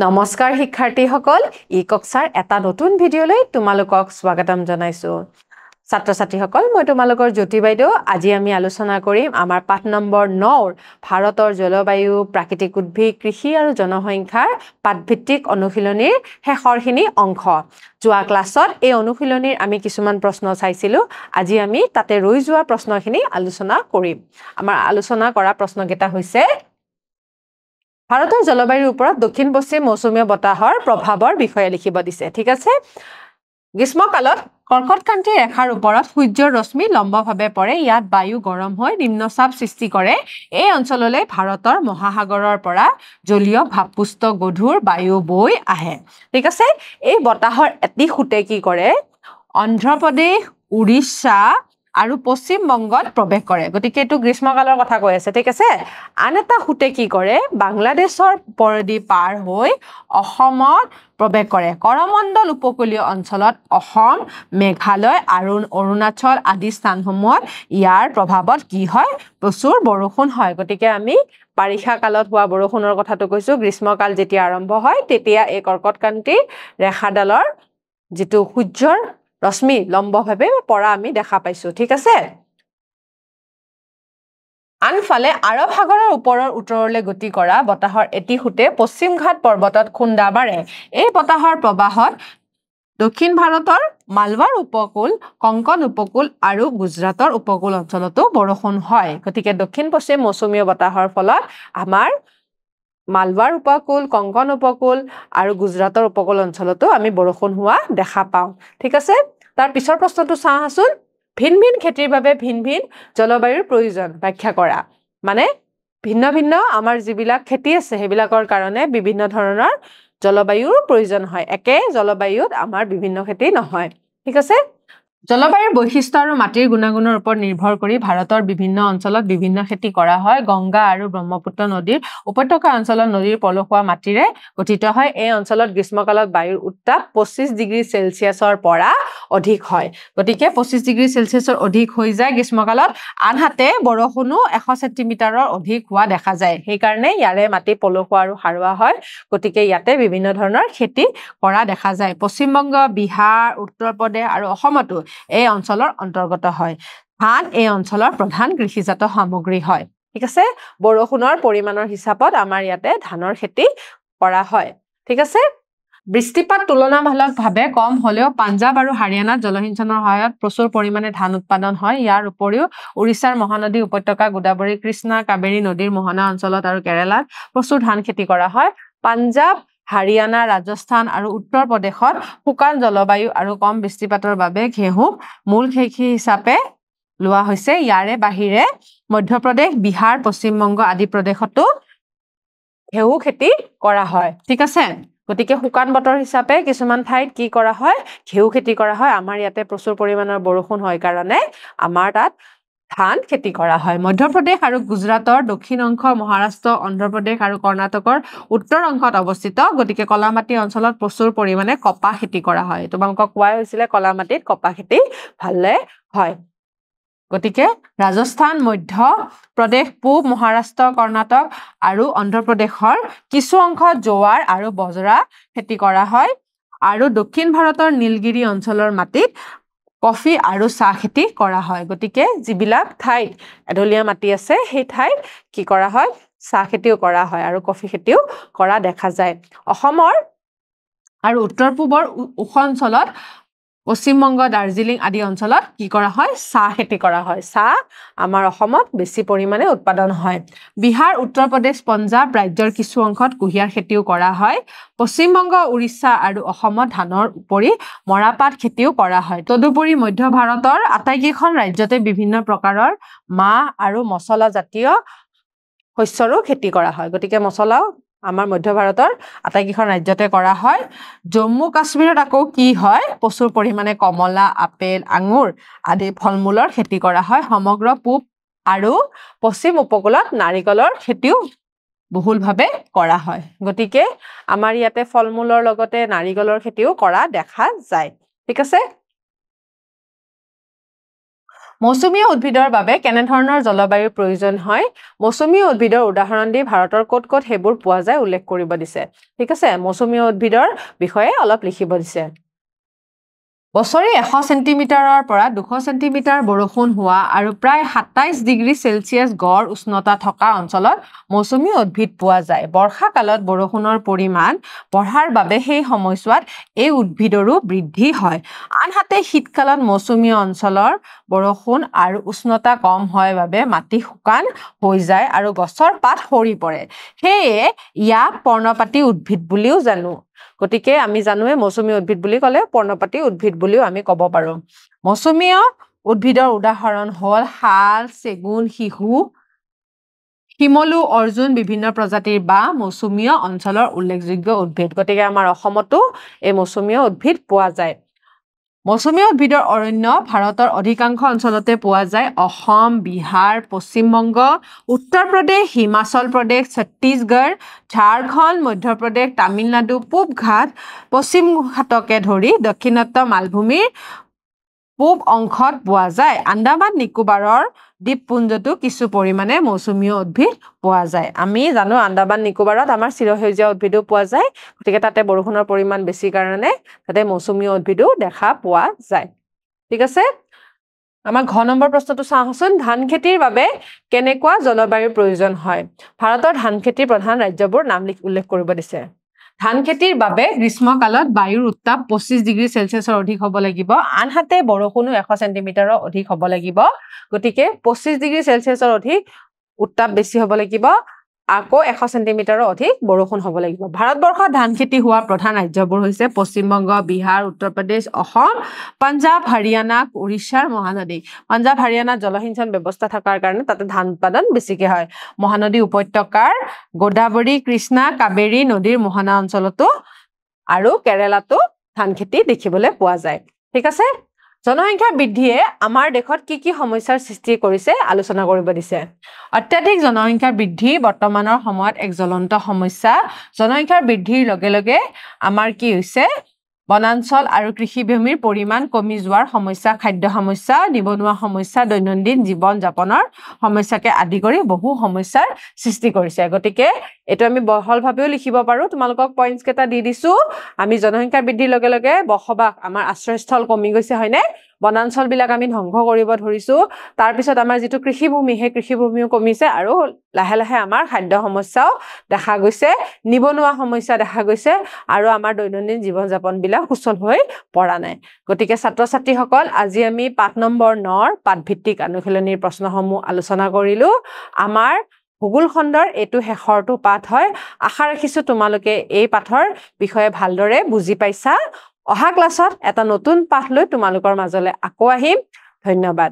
নমস্কাৰ শিক্ষাৰ্থীসকল ইকক্সাৰ এটা নতুন ভিডিঅ'লৈ তোমালোকক স্বাগতম জনাইছো ছাত্ৰ-ছাত্ৰীসকল মই তোমালোকৰ জ্যোতি বাইদেউ আজি আমি আলোচনা কৰিম আমাৰ পাঠ নম্বৰ 9 ভাৰতৰ জলবায়ু প্ৰাকৃতিক উদ্ভিদ কৃষি আৰু জনসংখ্যাৰ পাঠভিত্তিক অনুশীলনীৰ শেষৰখিনি অংশ যোৱা ক্লাছত এই অনুশীলনীৰ আমি কিছুমান প্ৰশ্ন চাইছিলো আজি আমি তাতে ৰৈ যোৱা প্ৰশ্নখিনি আলোচনা কৰিম আমাৰ আলোচনা কৰা প্ৰশ্নকেইটা হৈছে ভাৰতৰ জলবায়ুৰ ওপৰত দক্ষিণ পশ্চিম মৌচুমীয় বতাহৰ প্ৰভাৱৰ বিষয়ে লিখিব দিছে ঠিক আছে গ্ৰীষ্মকালত কৰ্কটক্ৰান্তি ৰেখাৰ ওপৰত সূৰ্যৰ ৰশ্মি লম্বভাৱে পৰে ইয়াত বায়ু গৰম হৈ নিম্নচাপ সৃষ্টি কৰে এই অঞ্চললৈ ভাৰতৰ মহাসাগৰৰ পৰা জলীয় ভাপপুষ্ট গধুৰ বায়ু বৈ আহে ঠিক আছে এই বতাহৰ এটি খুঁটে কি কৰে অন্ধ্ৰপ্ৰদেশ উৰিষ্যা আৰু পশ্চিম বংগত প্ৰৱেশ কৰে গতিকে এটো গ্ৰীষ্মকালৰ কথা কৈ আছে ঠিক আছে আন এটা খুঁটে কি কৰে বাংলাদেশৰ পৰদি পাৰ হৈ অসমত প্ৰৱেশ কৰে কৰমণ্ডল উপকূলীয় অঞ্চলত অসম মেঘালয় আৰু অৰুণাচল আদি স্থানসমূহত ইয়াৰ প্ৰভাৱত কি হয় প্ৰচুৰ বৰষুণ হয় গতিকে আমি বাৰিষা কালত হোৱা বৰষুণৰ কথাটো কৈছো গ্ৰীষ্মকাল যেতিয়া আৰম্ভ হয় তেতিয়া এই কৰ্কটক্ৰান্তি ৰেখাডালৰ যেটো সূৰ্যৰ ৰশ্মি লম্বভাৱে পৰা আমি দেখা পাইছো ঠিক আছে আনফালে আৰব সাগৰৰ ওপৰৰ উত্তৰলৈ গতি কৰা বতাহৰ এটি খুঁটে পশ্চিম ঘাট পৰ্বতত খুন্দা মাৰে এই বতাহৰ প্ৰবাহত দক্ষিণ ভাৰতৰ মালৱাৰ উপকূল কংকন উপকূল আৰু গুজৰাটৰ উপকূল অঞ্চলতো বৰষুণ হয় গতিকে দক্ষিণ পশ্চিম মৌচুমীয় বতাহৰ ফলত আমাৰ মালৱাৰ উপকূল কংকন উপকূল আৰু গুজৰাটৰ উপকূল অঞ্চলতো আমি বৰষুণ হোৱা দেখা পাওঁ ঠিক আছে তাৰ পিছৰ প্ৰশ্নটো চাওঁচোন ভিন ভিন খেতিৰ বাবে ভিন ভিন জলবায়ুৰ প্ৰয়োজন ব্যাখ্যা কৰা মানে ভিন্ন ভিন্ন আমাৰ যিবিলাক খেতি আছে সেইবিলাকৰ কাৰণে বিভিন্ন ধৰণৰ জলবায়ুৰ প্ৰয়োজন হয় একে জলবায়ুত আমাৰ বিভিন্ন খেতি নহয় ঠিক আছে জলবায়ুৰ বৈশিষ্ট্য আৰু মাটিৰ গুণাগুণৰ ওপৰত নিৰ্ভৰ কৰি ভাৰতৰ বিভিন্ন অঞ্চলত বিভিন্ন খেতি কৰা হয় গংগা আৰু ব্ৰহ্মপুত্ৰ নদীৰ উপত্যকা অঞ্চলত নদীৰ পলসুৱা মাটিৰে গঠিত হয় এই অঞ্চলত গ্ৰীষ্মকালত বায়ুৰ উত্তাপ 25 ডিগ্ৰী সেলসিয়াছৰ পৰা অধিক হয় গতিকে 25 ডিগ্ৰী সেলসিয়াছৰ অধিক হৈ যায় গ্ৰীষ্মকালত আনহাতে বৰষুণো 100 সেন্টিমিটাৰৰ অধিক হোৱা দেখা যায় সেই কাৰণে ইয়াৰে মাটি পলসুৱা আৰু সাৰুৱা হয় গতিকে ইয়াতে বিভিন্ন ধৰণৰ খেতি কৰা দেখা যায় পশ্চিম বংগ বিহাৰ উত্তৰ প্ৰদেশ আৰু অসমতো এই অঞ্চলৰ অন্তৰ্গত হয় ধান এই অঞ্চলৰ প্ৰধান কৃষিজাত সামগ্ৰী হয় ঠিক আছে বৰষুণৰ পৰিমাণৰ হিচাপত আমাৰ ইয়াতে ধানৰ খেতি কৰা হয় ঠিক আছে বৃষ্টিপাত তুলনামূলকভাৱে কম হলেও পাঞ্জাব আৰু হাৰিয়ানাত জলসিঞ্চনৰ সহায়ত প্ৰচুৰ পৰিমাণে ধান উৎপাদন হয় ইয়াৰ উপৰিও উৰিষ্যাৰ মহানদী উপত্যকা গোদাবৰী কৃষ্ণা কাবেৰী নদীৰ মোহনা অঞ্চলত আৰু কেৰালাত প্ৰচুৰ ধান খেতি কৰা হয় পাঞ্জাব হাৰিয়ানা ৰাজস্থান আৰু উত্তৰ প্ৰদেশত শুকান জলবায়ু আৰু কম বৃষ্টিপাতৰ বাবে ঘেঁহু মূল কৃষি হিচাপে লোৱা হৈছে ইয়াৰে বাহিৰে মধ্যপ্ৰদেশ বিহাৰ পশ্চিম বংগ আদি প্ৰদেশতো ঘেঁহু খেতি কৰা হয় ঠিক আছে গতিকে শুকান বতৰ হিচাপে কিছুমান ঠাইত কি কৰা হয় ঘেঁহু খেতি কৰা হয় আমাৰ ইয়াতে প্ৰচুৰ পৰিমাণৰ বৰষুণ হয় কাৰণে আমাৰ তাত ধান খেতি কৰা হয় মধ্যপ্ৰদেশ আৰু গুজৰাটৰ দক্ষিণ অংশ মহাৰাষ্ট্ৰ অন্ধ্ৰপ্ৰদেশ আৰু কৰ্ণাটকৰ উত্তৰ অংশত অৱস্থিত গতিকে কলামাটি অঞ্চলত প্ৰচুৰ পৰিমাণে কপাহ খেতি কৰা হয় তোমালোকক কোৱা হৈছিলে কলামাটিত কপাহ খেতি ভালে হয় গতিকে ৰাজস্থান মধ্য প্ৰদেশ পূব মহাৰাষ্ট্ৰ কৰ্ণাটক আৰু অন্ধ্ৰপ্ৰদেশৰ কিছু অংশত জোৱাৰ আৰু বজৰা খেতি কৰা হয় আৰু দক্ষিণ ভাৰতৰ নীলগিৰি অঞ্চলৰ মাটিত কফি আৰু চাহ খেতি কৰা হয় গতিকে যিবিলাক ঠাইত এঢলীয়া মাটি আছে সেই ঠাইত কি কৰা হয় চাহ খেতিও কৰা হয় আৰু কফি খেতিও কৰা দেখা যায় অসমৰ আৰু উত্তৰ পূবৰ ওখ অঞ্চলত পশ্চিম বংগ দাৰ্জিলিং আদি অঞ্চলত কি কৰা হয় চাহ খেতি কৰা হয় চাহ আমাৰ অসমত বেছি পৰিমাণে উৎপাদন হয় বিহাৰ উত্তৰ প্ৰদেশ পঞ্জাব ৰাজ্যৰ কিছু অংশত কুঁহিয়াৰ খেতিও কৰা হয় পশ্চিম বংগ উৰিষ্যা আৰু অসমত ধানৰ উপৰি মৰাপাট খেতিও কৰা হয় তদুপৰি মধ্য ভাৰতৰ আটাইকেইখন ৰাজ্যতে বিভিন্ন প্ৰকাৰৰ মাহ আৰু মছলা জাতীয় শস্যৰো খেতি কৰা হয় গতিকে মছলাও আমাৰ মধ্য ভাৰতৰ আটাইকেইখন ৰাজ্যতে কৰা হয় জম্মু কাশ্মীৰত আকৌ কি হয় প্ৰচুৰ পৰিমাণে কমলা আপেল আঙুৰ আদি ফলমূলৰ খেতি কৰা হয় সমগ্ৰ পূব আৰু পশ্চিম উপকূলত নাৰিকলৰ খেতিও বহুলভাৱে কৰা হয় গতিকে আমাৰ ইয়াতে ফলমূলৰ লগতে নাৰিকলৰ খেতিও কৰা দেখা যায় ঠিক আছে মৌচুমীয়া উদ্ভিদৰ বাবে কেনে ধৰণৰ জলবায়ুৰ প্ৰয়োজন হয় মৌচুমীয়া উদ্ভিদৰ উদাহৰণ দি ভাৰতৰ ক'ত ক'ত সেইবোৰ পোৱা যায় উল্লেখ কৰিব দিছে ঠিক আছে মৌচুমীয়া উদ্ভিদৰ বিষয়ে অলপ লিখিব দিছে বছৰি 100 সেন্টিমিটাৰৰ পৰা 200 সেন্টিমিটাৰ বৰষুণ হোৱা আৰু প্ৰায় 27 ডিগ্ৰী সেলচিয়াছ গড় উষ্ণতা থকা অঞ্চলত মৌচুমী উদ্ভিদ পোৱা যায় বৰ্ষা কালত বৰষুণৰ পৰিমাণ বঢ়াৰ বাবে সেই সময়ছোৱাত এই উদ্ভিদৰো বৃদ্ধি হয় আনহাতে শীতকালত মৌচুমী অঞ্চলৰ বৰষুণ আৰু উষ্ণতা কম হয় বাবে মাটি শুকান হৈ যায় আৰু গছৰ পাত সৰি পৰে সেয়ে ইয়াক পৰ্ণপাতী উদ্ভিদ বুলিও জানো গতিকে আমি জানোৱে মৌচুমী উদ্ভিদ বুলি ক'লে পৰ্ণপাতী উদ্ভিদ বুলিও আমি ক'ব পাৰো মৌচুমীয় উদ্ভিদৰ উদাহৰণ হ'ল শাল চেগুন শিহু শিমলু অৰ্জুন বিভিন্ন প্ৰজাতিৰ বা মৌচুমীয় অঞ্চলৰ উল্লেখযোগ্য উদ্ভিদ গতিকে আমাৰ অসমতো এই মৌচুমীয় উদ্ভিদ পোৱা যায় মৌচুমীয় উদ্ভিদৰ অৰণ্য ভাৰতৰ অধিকাংশ অঞ্চলতে পোৱা যায় অসম বিহাৰ পশ্চিমবংগ উত্তৰ প্ৰদেশ হিমাচল প্ৰদেশ ছত্তীশগড় ঝাৰখণ্ড মধ্যপ্ৰদেশ তামিলনাডু পূব ঘাট পশ্চিম ঘাটকে ধৰি দক্ষিণাত্য মালভূমিৰ পূব অংশত পোৱা যায় আন্দামান নিকোবাৰৰ দ্বীপপুঞ্জতো কিছু পৰিমাণে মৌচুমীয় উদ্ভিদ পোৱা যায় আমি জানো আন্দামান নিকোবাৰত আমাৰ চিৰসেউজীয়া উদ্ভিদো পোৱা যায় গতিকে তাতে বৰষুণৰ পৰিমাণ বেছি কাৰণে তাতে মৌচুমীয় উদ্ভিদো দেখা পোৱা যায় ঠিক আছে আমাৰ ঘ নম্বৰ প্ৰশ্নটো চাওঁচোন ধান খেতিৰ বাবে কেনেকুৱা জলবায়ুৰ প্ৰয়োজন হয় ভাৰতৰ ধান খেতিৰ প্ৰধান ৰাজ্যবোৰ নাম উল্লেখ কৰিব দিছে ধান খেতিৰ বাবে গ্ৰীষ্মকালত বায়ুৰ উত্তাপ 25 ডিগ্ৰী সেলচিয়াছৰ অধিক হ'ব লাগিব আনহাতে বৰষুণো 100 সেন্টিমিটাৰৰ অধিক হ'ব লাগিব গতিকে 25 ডিগ্ৰী সেলচিয়াছৰ অধিক উত্তাপ বেছি হ'ব লাগিব আকৌ 100 সেন্টিমিটাৰৰ অধিক বৰষুণ হ'ব লাগিব ভাৰতবৰ্ষত ধান খেতি হোৱা প্ৰধান ৰাজ্যবোৰ হৈছে পশ্চিমবংগ বিহাৰ উত্তৰ প্ৰদেশ অসম পাঞ্জাব হাৰিয়ানা উৰিষ্যাৰ মহানদী পাঞ্জাব হাৰিয়ানাত জলসিঞ্চন ব্যৱস্থা থকাৰ কাৰণে তাতে ধান উৎপাদন বেছিকৈ হয় মহানদী উপত্যকাৰ গোদাবৰী কৃষ্ণা কাবেৰী নদীৰ মোহনা অঞ্চলতো আৰু কেৰালাতো ধান খেতি দেখিবলৈ পোৱা যায় ঠিক আছে জনসংখ্যা বৃদ্ধিয়ে আমাৰ দেশত কি সমস্যাৰ সৃষ্টি কৰিছে আলোচনা কৰিব দিছে অত্যাধিক জনসংখ্যা বৃদ্ধি বৰ্তমানৰ সময়ত এক জ্বলন্ত সমস্যা জনসংখ্যাৰ বৃদ্ধিৰ লগে লগে আমাৰ কি হৈছে বনাঞ্চল আৰু কৃষিভূমিৰ পৰিমাণ কমি যোৱাৰ সমস্যা খাদ্য সমস্যা নিবনুৱা সমস্যা দৈনন্দিন জীৱন যাপনৰ সমস্যাকে আদি কৰি বহু সমস্যাৰ সৃষ্টি কৰিছে গতিকে এটো আমি বহলভাৱেও লিখিব পাৰো তোমালোকক পইণ্টছ কেটা দি দিছো আমি জনসংখ্যা বৃদ্ধিৰ লগে লগে বসবাস আমাৰ আশ্ৰয়স্থল কমি গৈছে হয়নে বনাঞ্চল বিলাক আমি ধ্বংস কৰিব ধৰিছো তাৰ পিছত আমাৰ যেটো কৃষিভূমি হে কৃষিভূমিও কমিছে আৰু লাহে লাহে আমাৰ খাদ্য সমস্যাও দেখা গৈছে নিবনুৱা সমস্যা দেখা গৈছে আৰু আমাৰ দৈনন্দিন জীৱন যাপন বিলাক সুচল হৈ পৰা নাই গতিকে ছাত্ৰ ছাত্ৰীসকল আজি আমি পাঠ নম্বৰ 9 ৰ পাঠভিত্তিক অনুশীলনীৰ প্ৰশ্নসমূহ আলোচনা কৰিলো আমাৰ ভূগোল খণ্ডৰ এটো শেষৰটো পাঠ হয় আশা ৰাখিছো তোমালোকে এই পাঠৰ বিষয়ে ভালদৰে বুজি পাইছা অহা ক্লাছত এটা নতুন পাঠ লৈ তোমালোকৰ মাজলৈ আকৌ আহিম ধন্যবাদ